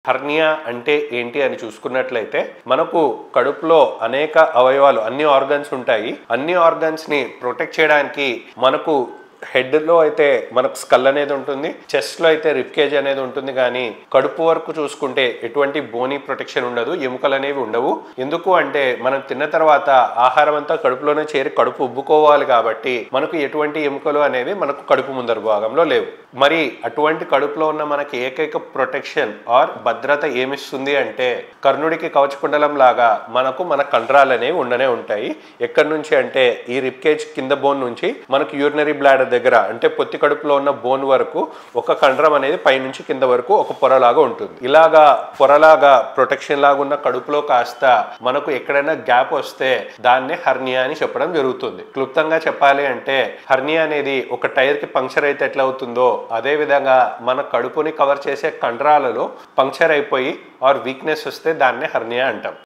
Hernia అంటే ఏంటి అని చూసుకున్నట్లయితే మనకు కడుపులో అనేక అవయవాలు అన్ని ఆర్గన్స్ ఉంటాయి. అన్ని ఆర్గన్స్ ని ప్రొటెక్ట్ చేయడానికి మనకు హెడ్ లో అయితే మనకు స్కల్ అనేది ఉంటుంది, చెస్ట్ లో అయితే రిబ్ కేజ్ అనేది ఉంటుంది. కానీ కడుపు వరకు చూసుకుంటే ఎటువంటి బోనీ ప్రొటెక్షన్ ఉండదు, ఎముకలు అనేవి ఉండవు. ఎందుకు అంటే మనం తిన్న తర్వాత ఆహారం అంతా కడుపులోనే చేరి కడుపు ఉబ్బుకోవాలి కాబట్టి మనకు ఎటువంటి ఎముకలు అనేవి మనకు కడుపు ముందర భాగంలో లేవు. మరి అటువంటి కడుపులో ఉన్న మనకి ఏకైక ప్రొటెక్షన్ ఆర్ భద్రత ఏమిస్తుంది అంటే కర్ణుడికి కవచకుండలం లాగా మనకు మన కండరాలు అనేవి ఉండనే ఉంటాయి. ఎక్కడి నుంచి అంటే ఈ రిబ్ కేజ్ కింద బోన్ నుంచి మనకు యూరినరీ బ్లాడర్ దగ్గర అంటే పొత్తి కడుపులో ఉన్న బోన్ వరకు ఒక కండరం అనేది పైనుంచి కింద వరకు ఒక పొరలాగా ఉంటుంది. ఇలాగా పొరలాగా ప్రొటెక్షన్ లాగా ఉన్న కడుపులో కాస్త మనకు ఎక్కడైనా గ్యాప్ వస్తే దాన్నే హెర్నియా అని చెప్పడం జరుగుతుంది. క్లుప్తంగా చెప్పాలి అంటే హెర్నియా అనేది ఒక టైర్ కి పంక్చర్ అయితే ఎట్లా అవుతుందో అదే విధంగా మన కడుపుని కవర్ చేసే కండరాలలో పంక్చర్ అయిపోయి ఆర్ వీక్నెస్ వస్తే దాన్నే హెర్నియా అంటాం.